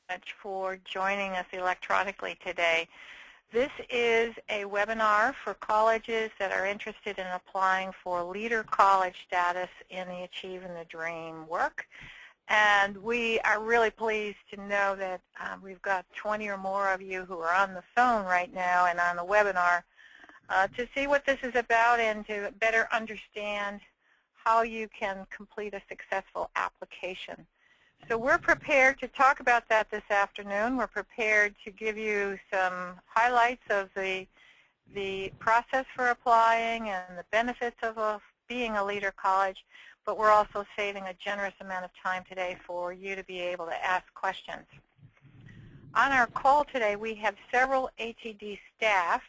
much for joining us electronically today. This is a webinar for colleges that are interested in applying for Leader College status in the Achieving the Dream work. And we are really pleased to know that we've got 20 or more of you who are on the phone right now and on the webinar to see what this is about and to better understand how you can complete a successful application. So we're prepared to talk about that this afternoon. We're prepared to give you some highlights of the process for applying and the benefits of being a Leader College, but we're also saving a generous amount of time today for you to be able to ask questions. On our call today, we have several ATD staff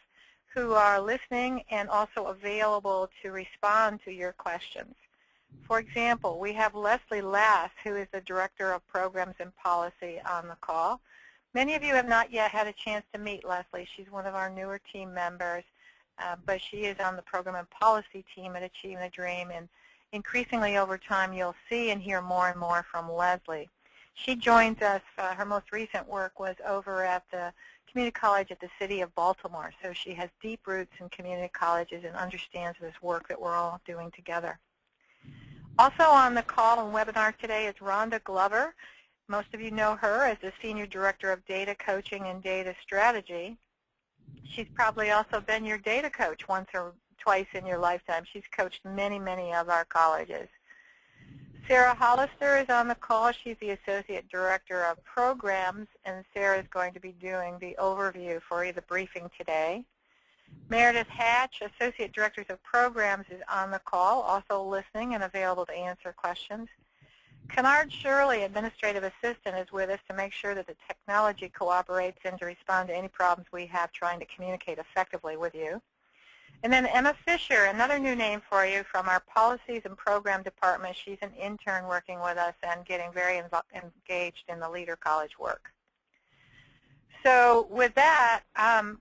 who are listening and also available to respond to your questions. For example, we have Leslie Lass, who is the Director of Programs and Policy, on the call. Many of you have not yet had a chance to meet Leslie. She's one of our newer team members, but she is on the Program and Policy team at Achieving the Dream, and increasingly over time you'll see and hear more and more from Leslie. She joins us, her most recent work was over at the Community College at the City of Baltimore, so she has deep roots in community colleges and understands this work that we're all doing together. Also on the call and webinar today is Rhonda Glover. Most of you know her as the Senior Director of Data Coaching and Data Strategy. She's probably also been your data coach once or twice in your lifetime. She's coached many, many of our colleges. Sarah Hollister is on the call. She's the Associate Director of Programs, and Sarah is going to be doing the overview for the briefing today. Meredith Hatch, Associate Director of Programs, is on the call, also listening and available to answer questions. Kennard Shirley, Administrative Assistant, is with us to make sure that the technology cooperates and to respond to any problems we have trying to communicate effectively with you. And then Emma Fisher, another new name for you from our Policies and Program Department. She's an intern working with us and getting very engaged in the Leader College work. So with that,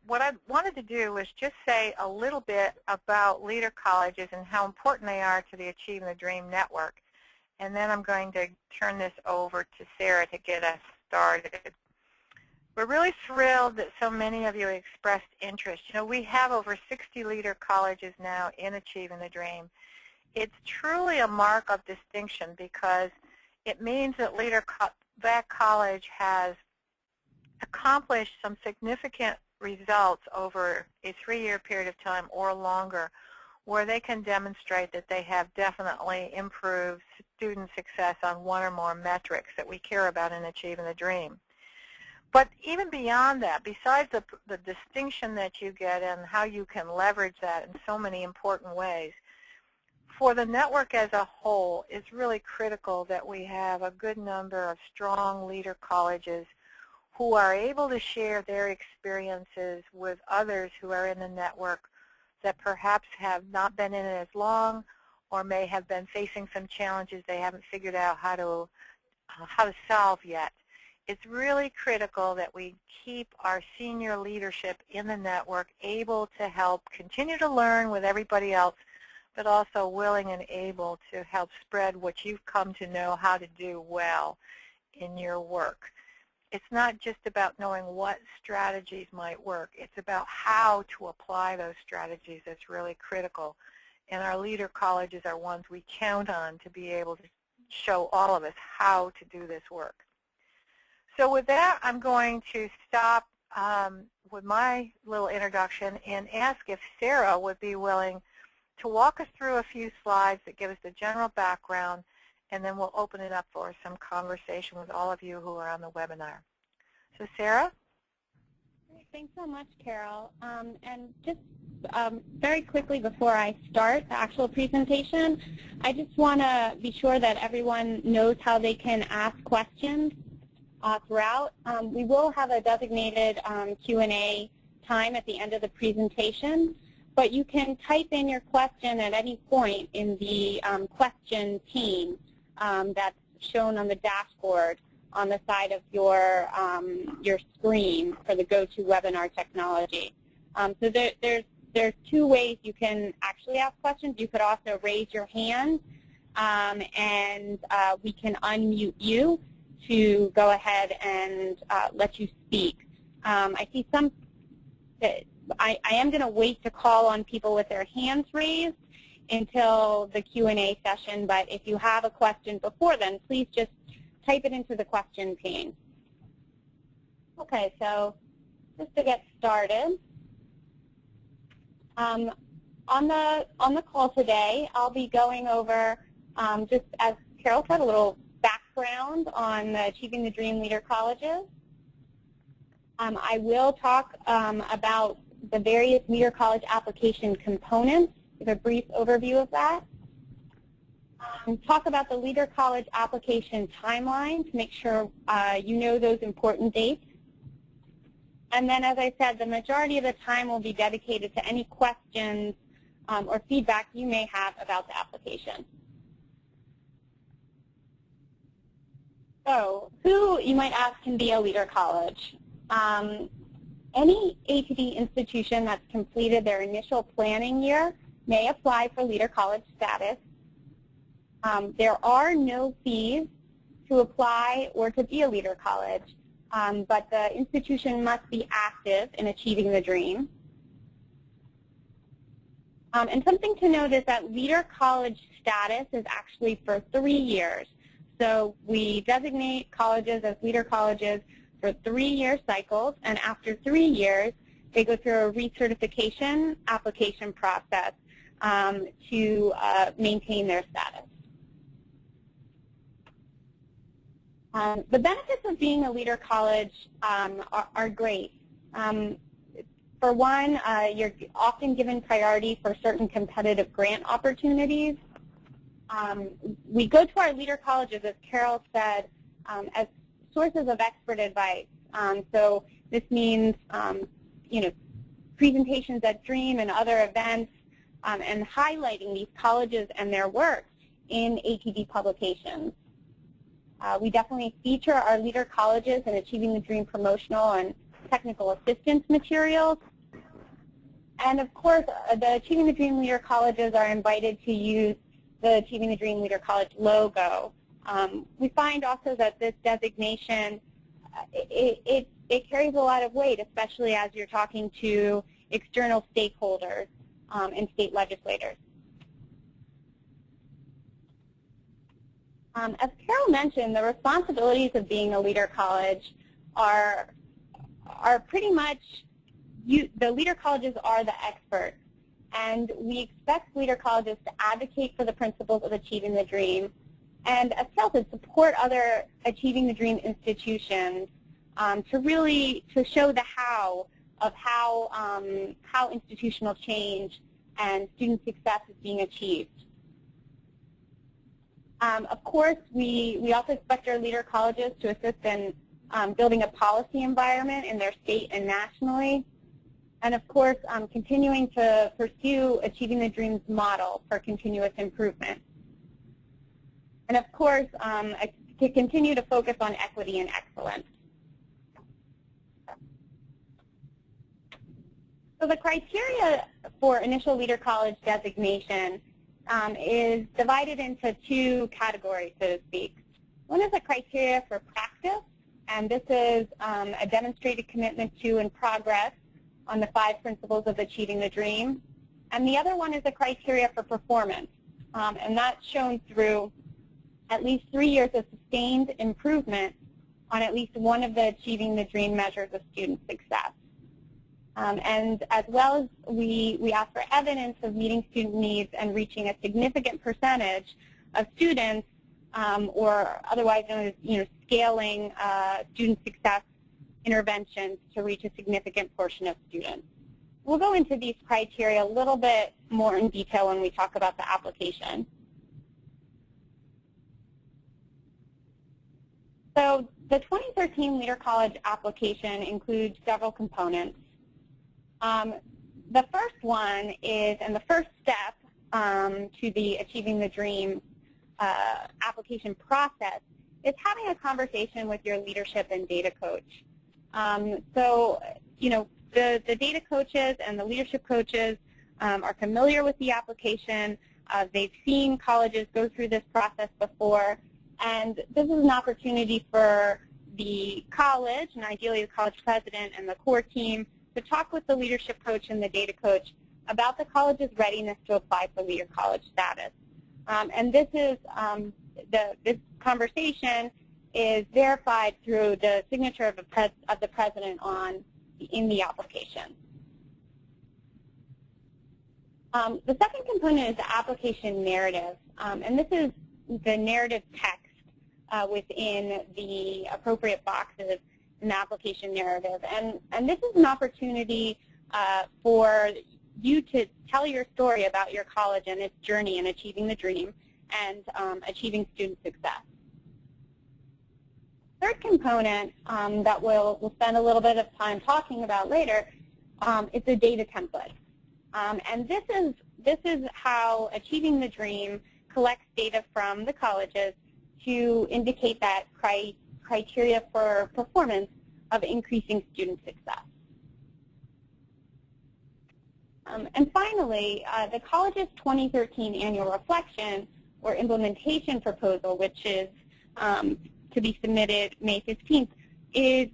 what I wanted to do was just say a little bit about Leader Colleges and how important they are to the Achieving the Dream network. And then I'm going to turn this over to Sarah to get us started. We're really thrilled that so many of you expressed interest. You know, we have over 60 Leader Colleges now in Achieving the Dream. It's truly a mark of distinction because it means that that college has accomplished some significant results over a 3-year period of time or longer, where they can demonstrate that they have definitely improved student success on one or more metrics that we care about in Achieving the Dream. But even beyond that, besides the distinction that you get and how you can leverage that in so many important ways, for the network as a whole, it's really critical that we have a good number of strong Leader Colleges who are able to share their experiences with others who are in the network that perhaps have not been in it as long or may have been facing some challenges they haven't figured out how to solve yet. It's really critical that we keep our senior leadership in the network able to help continue to learn with everybody else, but also willing and able to help spread what you've come to know how to do well in your work. It's not just about knowing what strategies might work. It's about how to apply those strategies that's really critical. And our Leader Colleges are ones we count on to be able to show all of us how to do this work. So with that, I'm going to stop with my little introduction and ask if Sarah would be willing to walk us through a few slides that give us the general background, and then we'll open it up for some conversation with all of you who are on the webinar. So Sarah? Great. Thanks so much, Carol. And just very quickly before I start the actual presentation, I just want to be sure that everyone knows how they can ask questions throughout. We will have a designated Q&A time at the end of the presentation, but you can type in your question at any point in the question pane that's shown on the dashboard on the side of your screen for the GoToWebinar technology. So there's two ways you can actually ask questions. You could also raise your hand, and we can unmute you. to go ahead and let you speak. I see some that I am going to wait to call on people with their hands raised until the Q&A session, but if you have a question before then, please just type it into the question pane. Okay, so just to get started, on the call today, I'll be going over, just as Carol said, a little background on the Achieving the Dream Leader Colleges. I will talk about the various Leader College application components, give a brief overview of that. Talk about the Leader College application timeline to make sure you know those important dates. And then, as I said, the majority of the time will be dedicated to any questions or feedback you may have about the application. So, who, you might ask, can be a Leader College? Any ATD institution that's completed their initial planning year may apply for Leader College status. There are no fees to apply or to be a Leader College, but the institution must be active in achieving the dream. And something to note is that Leader College status is actually for 3 years. So we designate colleges as Leader Colleges for 3-year cycles, and after 3 years, they go through a recertification application process to maintain their status. The benefits of being a Leader College are great. For one, you're often given priority for certain competitive grant opportunities. We go to our Leader Colleges, as Carol said, as sources of expert advice. So this means, presentations at DREAM and other events, and highlighting these colleges and their work in ATD publications. We definitely feature our Leader Colleges in Achieving the Dream promotional and technical assistance materials. And of course, the Achieving the Dream Leader Colleges are invited to use the Achieving the Dream Leader College logo. We find also that this designation, it carries a lot of weight, especially as you're talking to external stakeholders and state legislators. As Carol mentioned, the responsibilities of being a Leader College are pretty much, the Leader Colleges are the experts. And we expect Leader Colleges to advocate for the principles of Achieving the Dream, and as Carol said, support other Achieving the Dream institutions to show the how of how institutional change and student success is being achieved. Of course, we also expect our Leader Colleges to assist in building a policy environment in their state and nationally. And of course, continuing to pursue Achieving the Dreams model for continuous improvement. And of course, to continue to focus on equity and excellence. So the criteria for initial Leader College designation is divided into 2 categories, so to speak. One is a criteria for practice, and this is a demonstrated commitment to and progress on the 5 principles of Achieving the Dream. And the other one is a criteria for performance, and that's shown through at least 3 years of sustained improvement on at least one of the Achieving the Dream measures of student success. And as well as we ask for evidence of meeting student needs and reaching a significant percentage of students, or otherwise known as scaling student success interventions to reach a significant portion of students. We'll go into these criteria a little bit more in detail when we talk about the application. So the 2013 Leader College application includes several components. The first one is, and the first step to the Achieving the Dream application process is having a conversation with your leadership and data coach. So, the data coaches and the leadership coaches are familiar with the application. They've seen colleges go through this process before, And this is an opportunity for the college, and ideally the college president and the core team, to talk with the leadership coach and the data coach about the college's readiness to apply for Leader College status. And this is this conversation is verified through the signature of the president in the application. The second component is the application narrative, and this is the narrative text within the appropriate boxes in the application narrative. And this is an opportunity for you to tell your story about your college and its journey in achieving the dream and achieving student success. Third component that we'll spend a little bit of time talking about later is the data template. And this is how Achieving the Dream collects data from the colleges to indicate that criteria for performance of increasing student success. And finally, the college's 2013 annual reflection or implementation proposal, which is to be submitted May 15th, is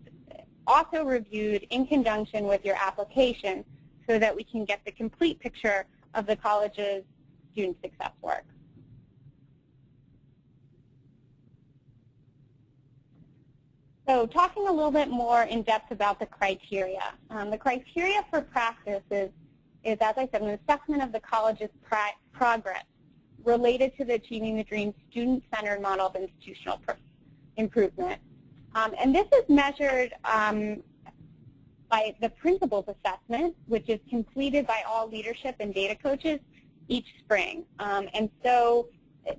also reviewed in conjunction with your application so that we can get the complete picture of the college's student success work. So talking a little bit more in depth about the criteria. The criteria for practice is, as I said, an assessment of the college's progress related to the Achieving the Dream student-centered model of institutional improvement. And this is measured by the principals assessment, which is completed by all leadership and data coaches each spring. And so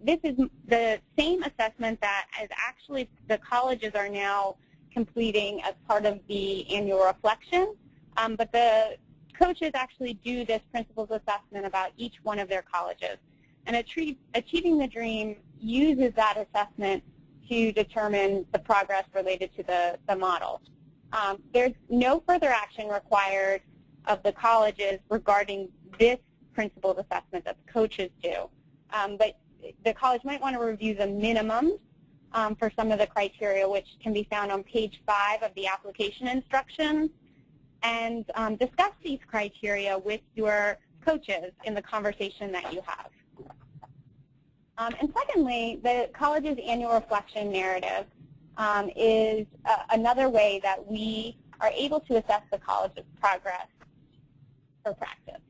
this is the same assessment that is actually the colleges are now completing as part of the annual reflection. But the coaches actually do this principals assessment about each one of their colleges. And Achieving the Dream uses that assessment to determine the progress related to the model. There's no further action required of the colleges regarding this principals assessment that the coaches do. But the college might want to review the minimums for some of the criteria, which can be found on page 5 of the application instructions, and discuss these criteria with your coaches in the conversation that you have. And secondly, the college's annual reflection narrative is another way that we are able to assess the college's progress for practice.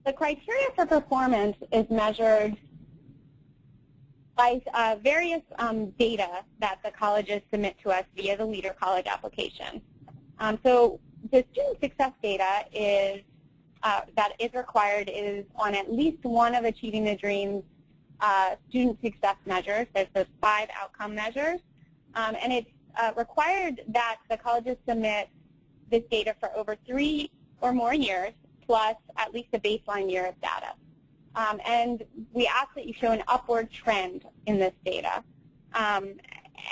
The criteria for performance is measured by various data that the colleges submit to us via the Leader College application. So the student success data is that is required is on at least one of Achieving the Dream's student success measures. There's those 5 outcome measures. And it's required that the colleges submit this data for over 3 or more years, plus at least a baseline year of data. And we ask that you show an upward trend in this data. And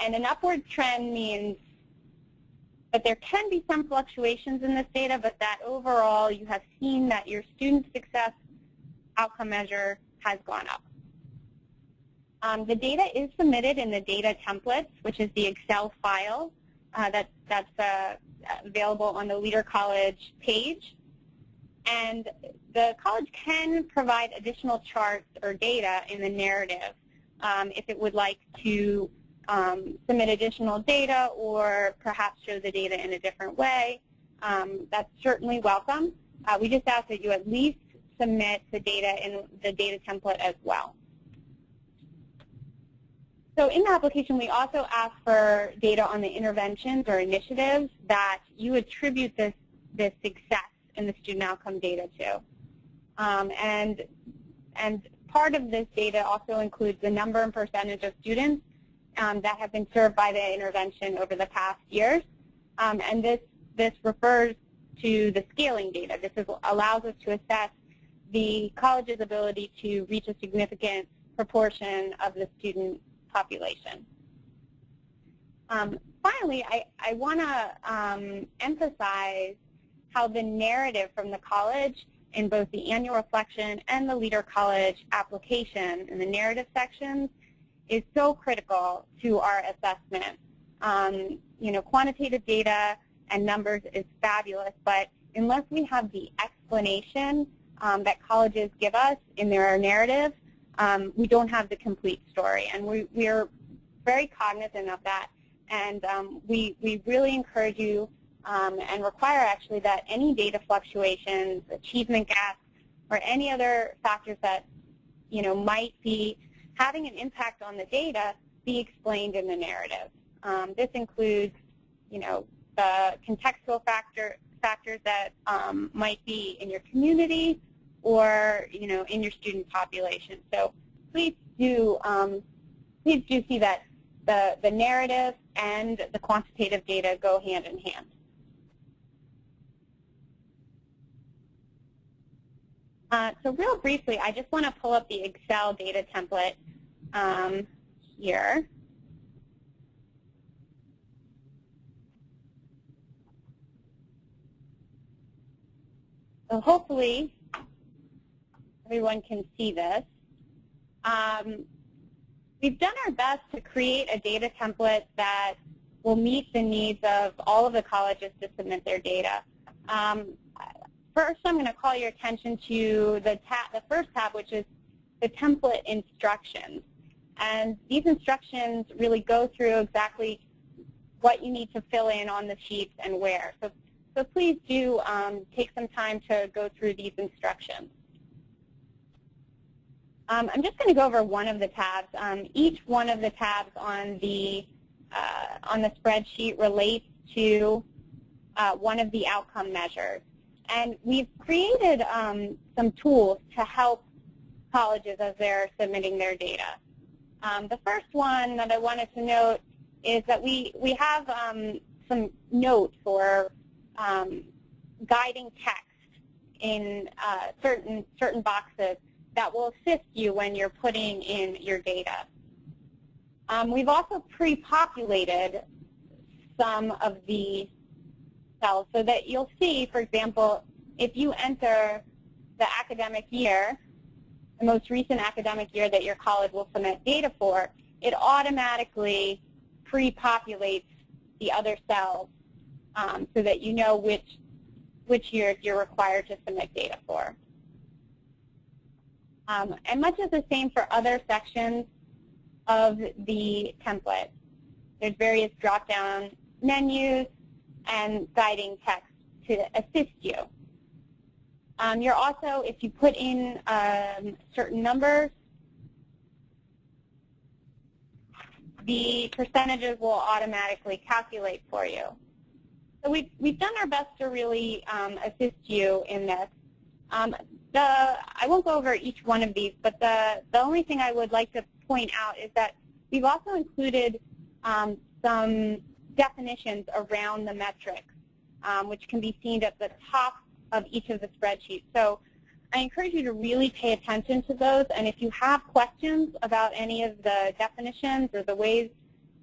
an upward trend means that there can be some fluctuations in this data, but that overall you have seen that your student success outcome measure has gone up. The data is submitted in the data templates, which is the Excel file that's available on the Leader College page. And the college can provide additional charts or data in the narrative if it would like to submit additional data or perhaps show the data in a different way. That's certainly welcome. We just ask that you at least submit the data in the data template as well. So in the application, we also ask for data on the interventions or initiatives that you attribute this success in the student outcome data to. And part of this data also includes the number and percentage of students that have been served by the intervention over the past years. And this refers to the scaling data. This allows us to assess the college's ability to reach a significant proportion of the student population. Finally, I want to emphasize how the narrative from the college in both the annual reflection and the Leader College application in the narrative sections is so critical to our assessment. Quantitative data and numbers is fabulous, but unless we have the explanation that colleges give us in their narrative, we don't have the complete story. And we are very cognizant of that. And we really encourage you and require actually that any data fluctuations, achievement gaps, or any other factors that might be having an impact on the data be explained in the narrative. This includes the contextual factors that might be in your community or in your student population. So please do see that the narrative and the quantitative data go hand in hand. So real briefly, I just want to pull up the Excel data template here. So hopefully everyone can see this. We've done our best to create a data template that will meet the needs of all of the colleges to submit their data. First, I'm going to call your attention to the first tab, which is the template instructions. And these instructions really go through exactly what you need to fill in on the sheets and where. So please do take some time to go through these instructions. I'm just going to go over one of the tabs. Each one of the tabs on the spreadsheet relates to one of the outcome measures. And we've created some tools to help colleges as they're submitting their data. The first one that I wanted to note is that we have some notes or guiding text in certain boxes that will assist you when you're putting in your data. We've also pre-populated some of the cells so that you'll see, for example, if you enter the academic year, the most recent academic year that your college will submit data for, it automatically pre-populates the other cells so that you know which years you're required to submit data for. And much is the same for other sections of the template. There's various drop-down menus and guiding text to assist you. You're also, if you put in certain numbers, the percentages will automatically calculate for you. So we've done our best to really assist you in this. I won't go over each one of these, but the only thing I would like to point out is that we've also included some definitions around the metrics, which can be seen at the top of each of the spreadsheets. So I encourage you to really pay attention to those, and if you have questions about any of the definitions or the ways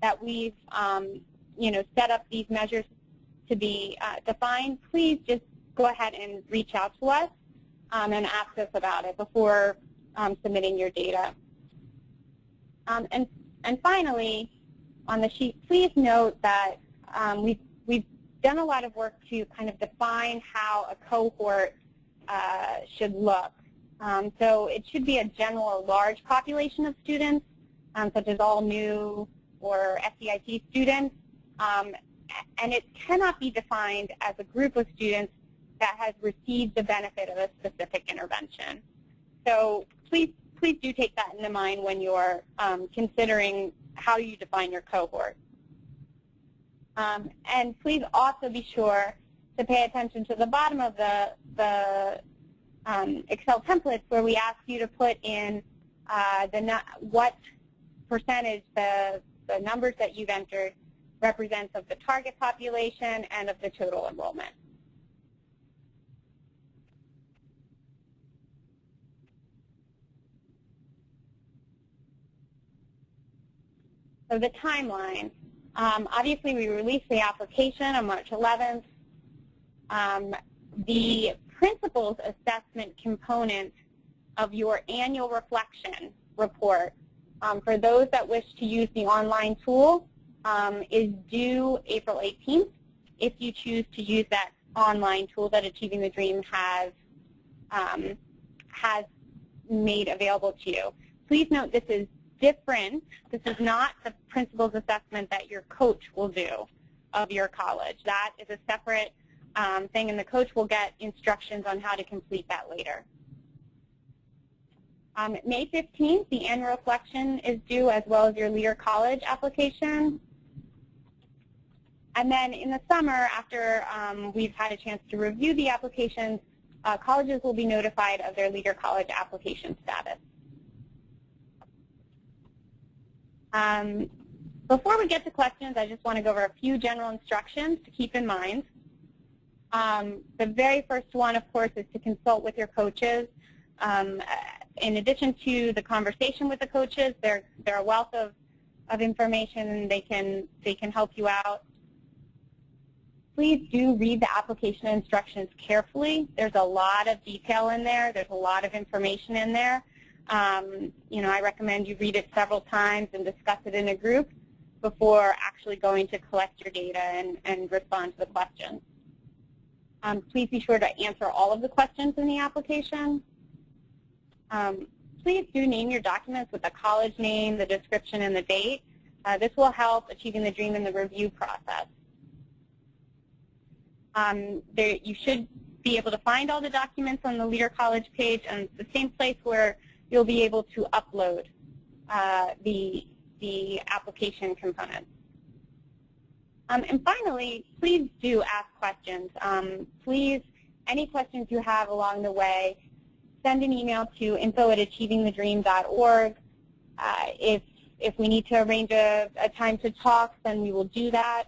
that we've set up these measures to be defined, please just go ahead and reach out to us and ask us about it before submitting your data. And finally, on the sheet, please note that we've done a lot of work to kind of define how a cohort should look. So it should be a general or large population of students, such as all new or SEIT students, and it cannot be defined as a group of students that has received the benefit of a specific intervention. So please do take that into mind when you're considering how you define your cohort. And please also be sure to pay attention to the bottom of the Excel templates where we ask you to put in what percentage the numbers that you've entered represents of the target population and of the total enrollment. So the timeline. Obviously, we released the application on March 11th. The principal's assessment component of your annual reflection report, for those that wish to use the online tool, is due April 18th if you choose to use that online tool that Achieving the Dream has made available to you. Please note this is different. This is not the principal's assessment that your coach will do of your college. That is a separate thing, and the coach will get instructions on how to complete that later. May 15th, the annual reflection is due, as well as your Leader College application. And then in the summer, after we've had a chance to review the applications, colleges will be notified of their Leader College application status. Before we get to questions, I just want to go over a few general instructions to keep in mind. The very first one, of course, is to consult with your coaches. In addition to the conversation with the coaches, they're a wealth of information, and they can help you out. Please do read the application instructions carefully. There's a lot of detail in there. There's a lot of information in there. You know, I recommend you read it several times and discuss it in a group before actually going to collect your data and respond to the questions. Please be sure to answer all of the questions in the application. Please do name your documents with the college name, the description, and the date. This will help Achieving the Dream in the review process. You should be able to find all the documents on the Leader College page, and it's the same place where you'll be able to upload the application components. And finally, please do ask questions. Please, any questions you have along the way, send an email to info@achievingthedream.org. If we need to arrange a time to talk, then we will do that.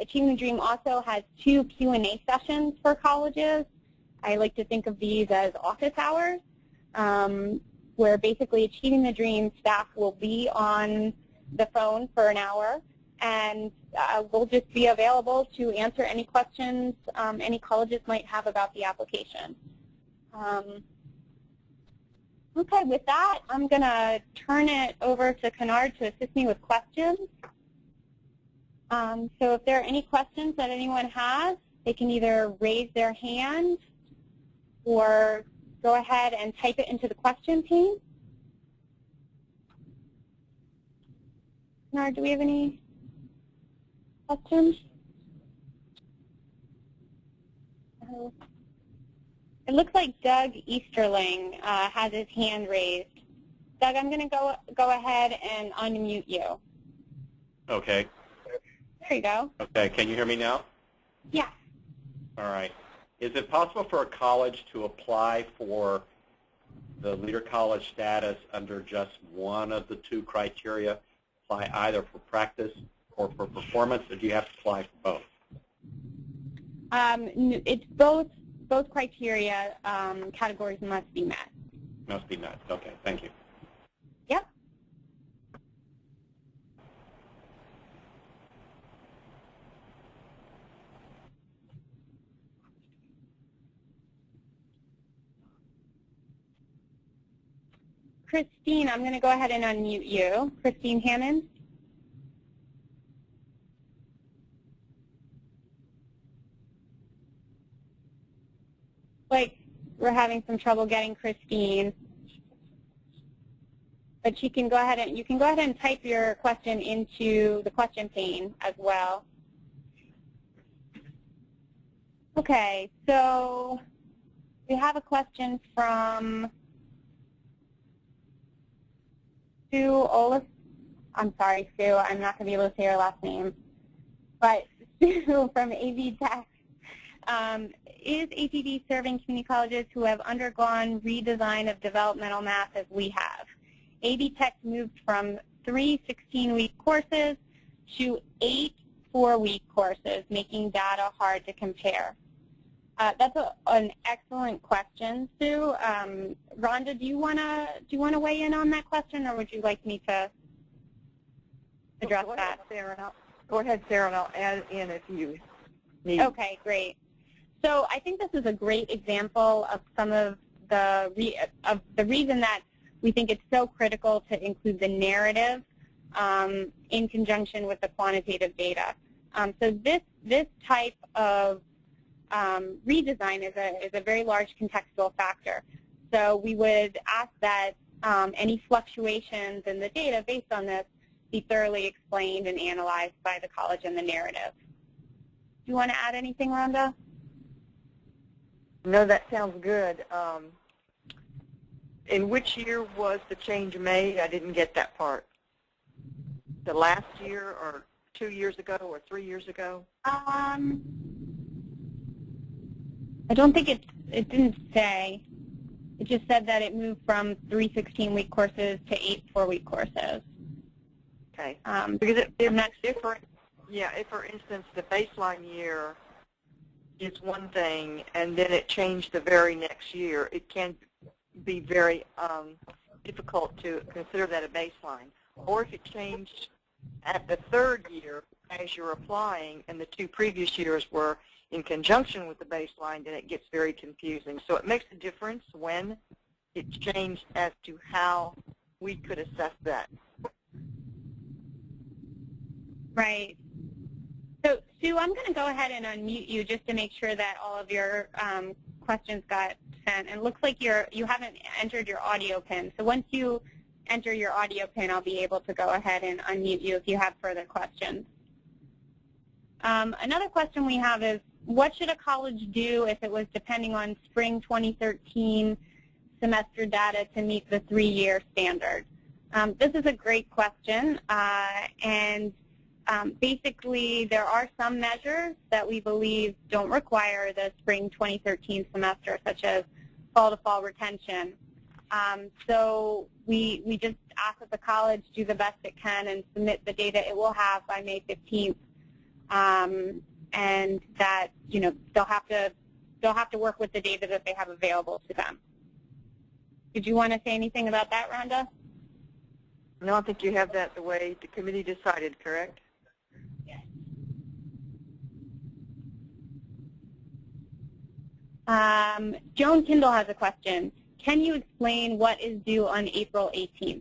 Achieving the Dream also has 2 Q&A sessions for colleges. I like to think of these as office hours, where basically Achieving the Dream staff will be on the phone for an hour, and we'll just be available to answer any questions any colleges might have about the application. Okay, with that, I'm going to turn it over to Kennard to assist me with questions. So if there are any questions that anyone has, they can either raise their hand or go ahead and type it into the question pane. Kennard, do we have any questions? It looks like Doug Easterling has his hand raised. Doug, I'm going to go ahead and unmute you. Okay. There you go. Okay, can you hear me now? Yeah. All right. Is it possible for a college to apply for the Leader College status under just one of the 2 criteria, apply either for practice or for performance, or do you have to apply for both? It's both criteria categories must be met. Must be met. Okay, thank you. Yep. Christine, I'm going to go ahead and unmute you. Christine Hammond. Like, we're having some trouble getting Christine, but you can go ahead and type your question into the question pane as well. Okay, so we have a question from Sue Olaf. I'm sorry, Sue. I'm not going to be able to say her last name, but Sue from AV Tech. Is ATD serving community colleges who have undergone redesign of developmental math as we have? AV Tech moved from 3 16-week courses to 8 4-week courses, making data hard to compare. That's an excellent question, Sue. Rhonda, do you want to weigh in on that question, or would you like me to address that? Go ahead, Sarah, and I'll add in if you need. Okay, great. So I think this is a great example of some of the reason that we think it's so critical to include the narrative in conjunction with the quantitative data. So this type of redesign is a very large contextual factor. So we would ask that any fluctuations in the data based on this be thoroughly explained and analyzed by the college in the narrative. Do you want to add anything, Rhonda? No, that sounds good. In which year was the change made? I didn't get that part. The last year, or 2 years ago, or 3 years ago? I don't think it didn't say. It just said that it moved from 3 16-week courses to 8 4-week courses. Okay. Because if for instance, the baseline year is one thing, and then it changed the very next year, it can be very difficult to consider that a baseline. Or if it changed at the third year as you're applying, and the 2 previous years were in conjunction with the baseline, then it gets very confusing. So it makes a difference when it's changed as to how we could assess that. Right. So, Sue, I'm going to go ahead and unmute you just to make sure that all of your questions got sent. And it looks like you haven't entered your audio pin. So once you enter your audio pin, I'll be able to go ahead and unmute you if you have further questions. Another question we have is, what should a college do if it was depending on spring 2013 semester data to meet the 3-year standard? This is a great question, and basically there are some measures that we believe don't require the spring 2013 semester, such as fall-to-fall retention. So we just ask that the college do the best it can and submit the data it will have by May 15th. And that, you know, they'll have to work with the data that they have available to them. Did you want to say anything about that, Rhonda? No, I think you have that the way the committee decided, correct? Yes. Joan Kindle has a question. Can you explain what is due on April 18th?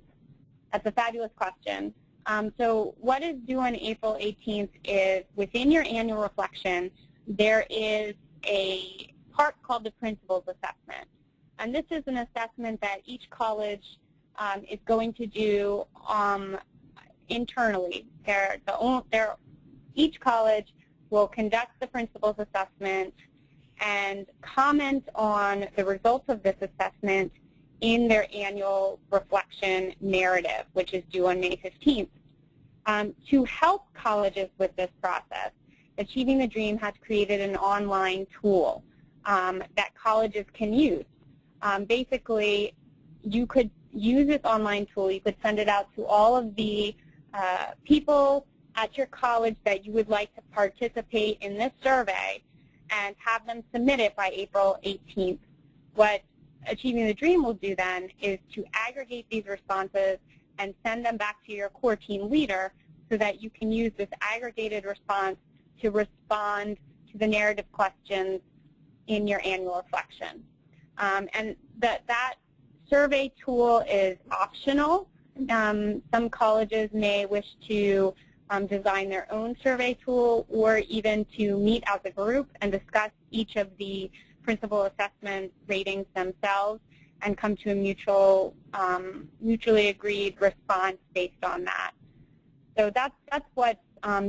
That's a fabulous question. So what is due on April 18th is within your annual reflection, there is a part called the Principals Assessment. And this is an assessment that each college is going to do internally. Each college will conduct the Principals Assessment and comment on the results of this assessment in their annual reflection narrative, which is due on May 15th. To help colleges with this process, Achieving the Dream has created an online tool that colleges can use. Basically, you could use this online tool. You could send it out to all of the people at your college that you would like to participate in this survey and have them submit it by April 18th. What Achieving the Dream will do then is to aggregate these responses and send them back to your core team leader so that you can use this aggregated response to respond to the narrative questions in your annual reflection. And that survey tool is optional. Some colleges may wish to design their own survey tool or even to meet as a group and discuss each of the principal assessment ratings themselves and come to a mutually agreed response based on that. So that's what's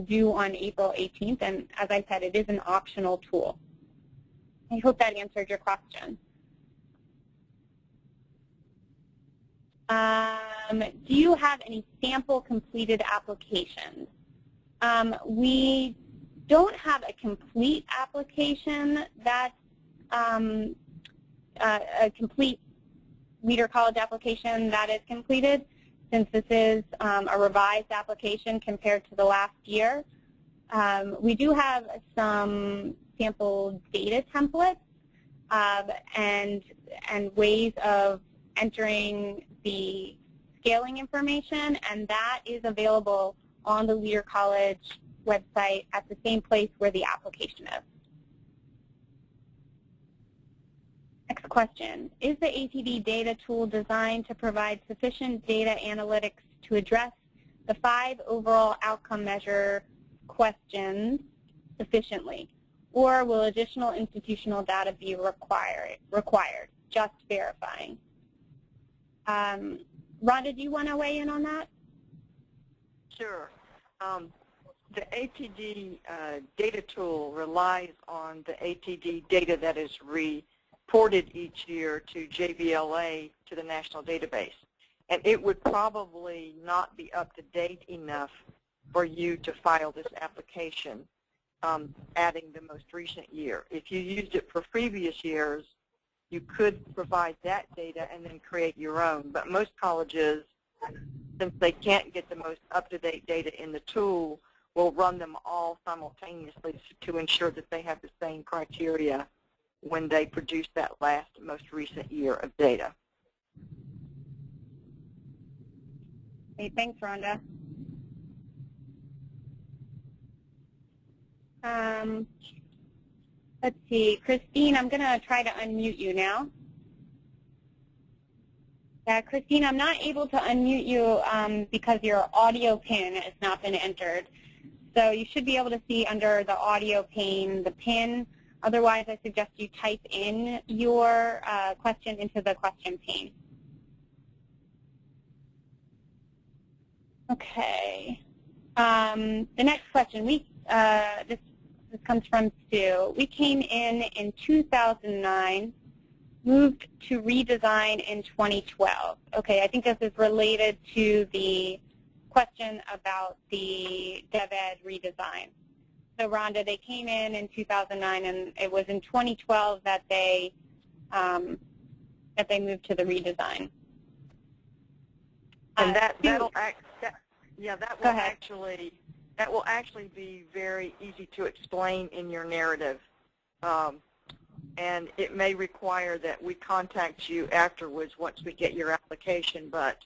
due on April 18th, and as I said, it is an optional tool. I hope that answered your question. Do you have any sample completed applications? We don't have a complete application that's a complete Leader College application that is completed, since this is a revised application compared to the last year. We do have some sample data templates and ways of entering the scaling information, and that is available on the Leader College website at the same place where the application is. Next question. Is the ATD data tool designed to provide sufficient data analytics to address the 5 overall outcome measure questions sufficiently? Or will additional institutional data be required? Just verifying. Rhonda, do you want to weigh in on that? Sure. The ATD data tool relies on the ATD data that is reported each year to JVLA, to the national database. And it would probably not be up to date enough for you to file this application, adding the most recent year. If you used it for previous years, you could provide that data and then create your own. But most colleges, since they can't get the most up-to-date data in the tool, will run them all simultaneously to ensure that they have the same criteria when they produce that most recent year of data. Okay, thanks, Rhonda. Let's see, Christine, I'm going to try to unmute you now. Yeah, Christine, I'm not able to unmute you because your audio pin has not been entered. So you should be able to see under the audio pane the pin. Otherwise, I suggest you type in your question into the question pane. Okay. The next question, this comes from Sue. We came in 2009, moved to redesign in 2012. Okay, I think this is related to the question about the DevEd redesign. So Rhonda, they came in 2009, and it was in 2012 that they moved to the redesign. And that will actually be very easy to explain in your narrative, and it may require that we contact you afterwards once we get your application. But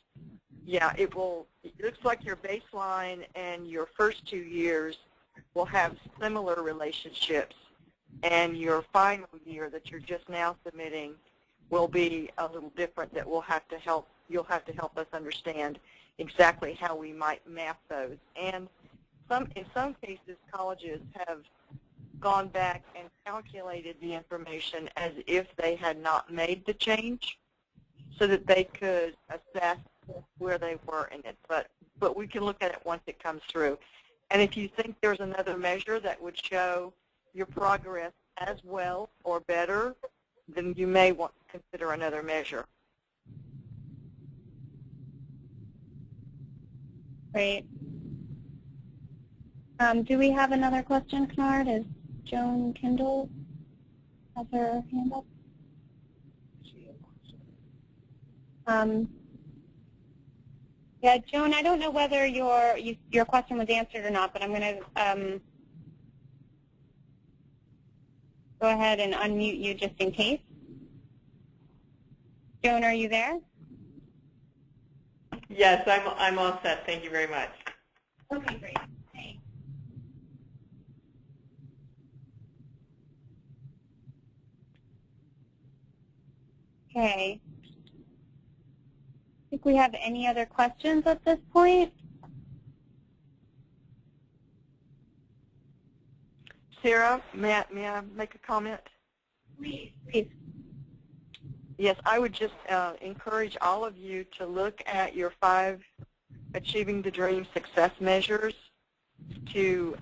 yeah, it looks like your baseline and your first 2 years will have similar relationships, and your final year that you're just now submitting will be a little different. That you'll have to help us understand exactly how we might map those. And in some cases, colleges have gone back and calculated the information as if they had not made the change, so that they could assess where they were in it. But we can look at it once it comes through. And if you think there's another measure that would show your progress as well or better, then you may want to consider another measure. Great. Do we have another question, Kennard? Is Joan Kendall has her hand up? Yeah, Joan, I don't know whether your question was answered or not, but I'm going to go ahead and unmute you just in case. Joan, are you there? Yes, I'm all set. Thank you very much. Okay, great. Thanks. Okay. Think we have any other questions at this point? Sarah, may I make a comment? Please. Yes, I would just encourage all of you to look at your 5 Achieving the Dream success measures to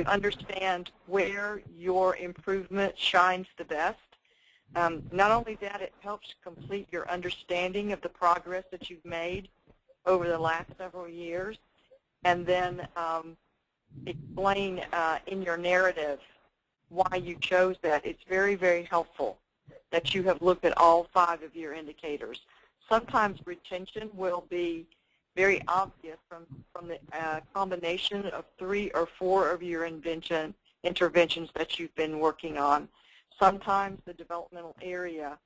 understand where your improvement shines the best. Not only that, it helps complete your understanding of the progress that you've made over the last several years, and then explain in your narrative why you chose that. It's very, very helpful that you have looked at all 5 of your indicators. Sometimes retention will be very obvious from the combination of 3 or 4 of your interventions that you've been working on. Sometimes the developmental area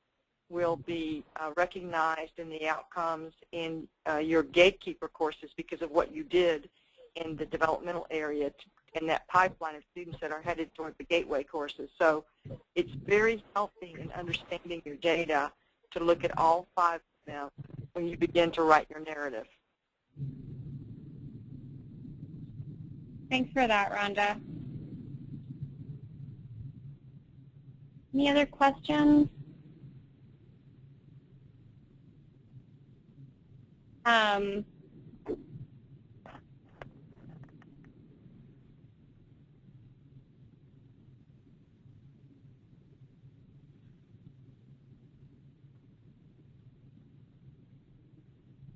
will be recognized in the outcomes in your gatekeeper courses because of what you did in the developmental area in that pipeline of students that are headed toward the gateway courses. So it's very healthy in understanding your data to look at all 5 of them when you begin to write your narrative. Thanks for that, Rhonda. Any other questions?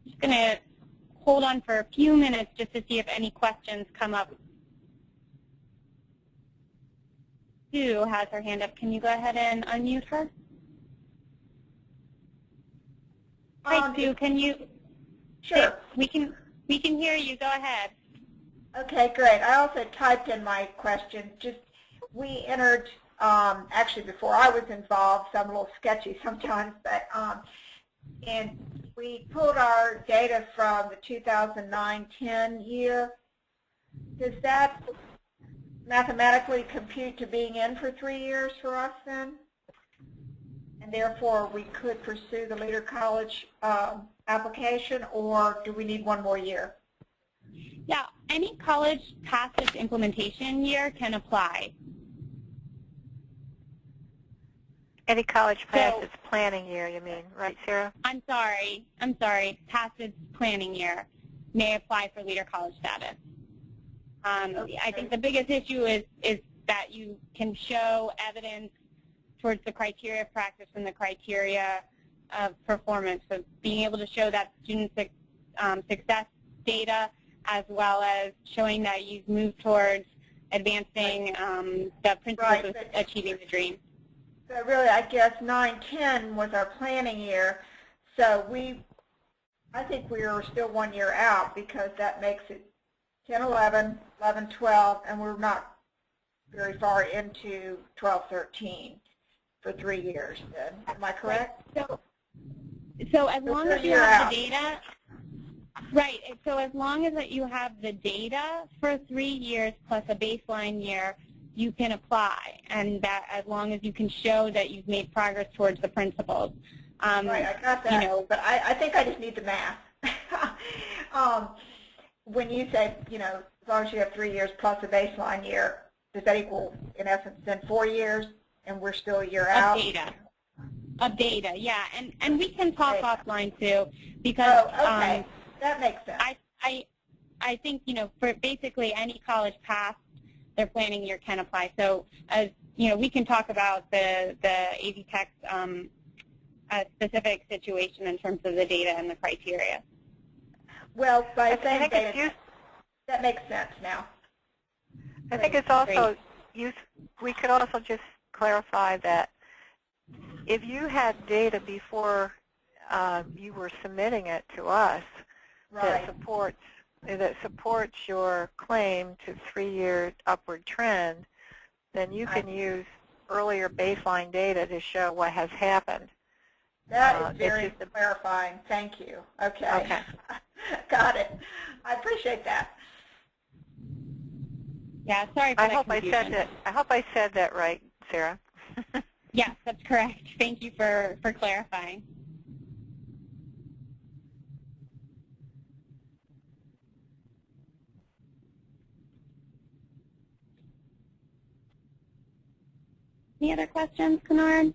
Just going to hold on for a few minutes just to see if any questions come up. Sue has her hand up. Can you go ahead and unmute her? Hi, Sue. Can you? Sure. We can hear you. Go ahead. Okay, great. I also typed in my question. Just we entered actually before I was involved. So I'm a little sketchy sometimes, but and we pulled our data from the 2009-10 year. Does that mathematically compute to being in for 3 years for us then? And therefore we could pursue the Leader College application, or do we need 1 more year? Yeah, any college past its implementation year can apply. Any college past its planning year, you mean, right, Sarah? I'm sorry, past its planning year may apply for Leader College status. Okay. I think the biggest issue is that you can show evidence towards the criteria of practice and the criteria of performance. So being able to show that student success data, as well as showing that you've moved towards advancing the principles of achieving the dream. So really, I guess 9-10 was our planning year. So I think we are still 1 year out, because that makes it 10-11, 11-12, and we're not very far into 12-13 for 3 years then. Am I correct? So as long as you have the data, right, so as long as that you have the data for 3 years plus a baseline year, you can apply, and that as long as you can show that you've made progress towards the principles. Right, I got that, you know, but I think I just need the math. When you say, as long as you have 3 years plus a baseline year, does that equal, in essence, then 4 years, and we're still a year out? Of data, yeah, and we can talk offline too, because okay. That makes sense. I think, for basically any college past their planning year can apply. So as we can talk about the AV Tech specific situation in terms of the data and the criteria. Well, by saying data, that makes sense now. I think it's also we could also just clarify that if you had data before you were submitting it to us that supports your claim to 3-year upward trend, then you can use earlier baseline data to show what has happened. That is very clarifying. Thank you. Okay. Got it. I appreciate that. Yeah, sorry for that confusion. I hope I said that right, Sarah. Yes, that's correct. Thank you for clarifying. Any other questions, Kennard?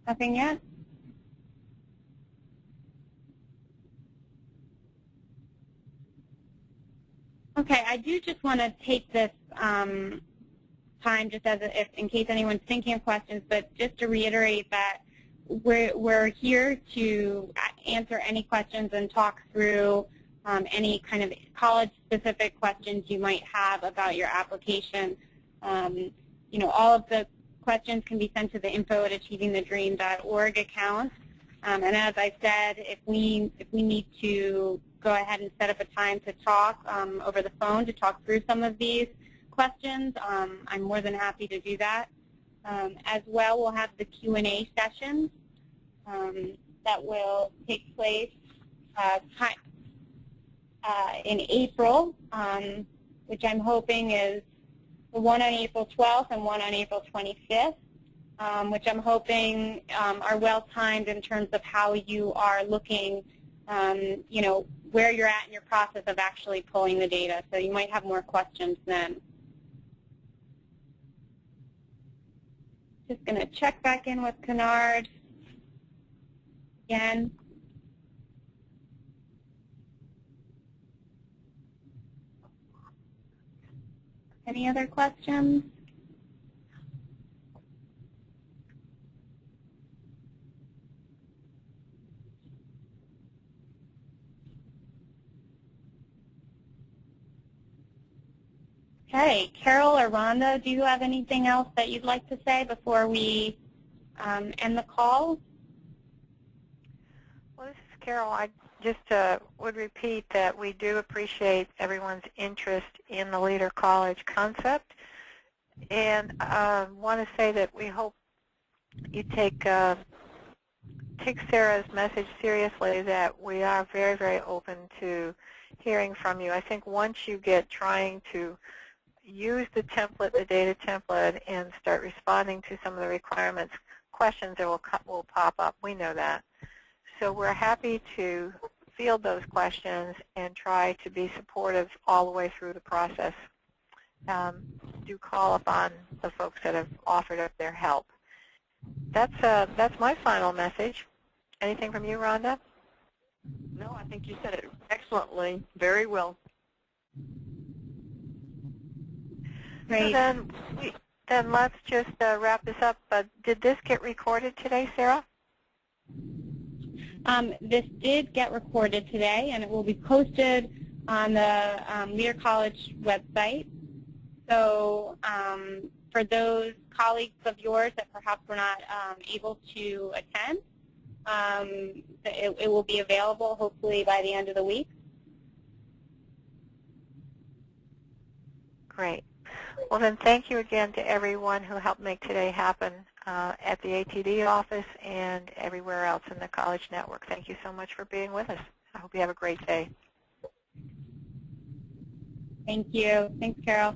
Nothing yet? Okay, I do just want to take this time just as in case anyone's thinking of questions, but just to reiterate that we're here to answer any questions and talk through any kind of college-specific questions you might have about your application. You know, all of the questions can be sent to the info@achievingthedream.org account. And as I said, if we need to go ahead and set up a time to talk over the phone to talk through some of these questions, I'm more than happy to do that. As well, we'll have the Q&A sessions that will take place in April, which I'm hoping is the one on April 12th and one on April 25th, which I'm hoping are well-timed in terms of how you are looking, you know, where you're at in your process of actually pulling the data. So you might have more questions then. Just going to check back in with Kennard again. Any other questions? Okay, Carol or Rhonda, do you have anything else that you'd like to say before we end the call? Well, this is Carol. I just would repeat that we do appreciate everyone's interest in the Leader College concept, and want to say that we hope you take Sarah's message seriously, that we are very, very open to hearing from you. I think once you get trying to use the template, the data template, and start responding to some of the requirements, questions that will pop up. We know that. So we're happy to field those questions and try to be supportive all the way through the process. Do call upon the folks that have offered up their help. That's my final message. Anything from you, Rhonda? No, I think you said it excellently. Very well. Great. So then let's just wrap this up. Did this get recorded today, Sarah? This did get recorded today, and it will be posted on the Leader College website. So for those colleagues of yours that perhaps were not able to attend, it will be available hopefully by the end of the week. Great. Well, then thank you again to everyone who helped make today happen at the ATD office and everywhere else in the college network. Thank you so much for being with us. I hope you have a great day. Thank you. Thanks, Carol.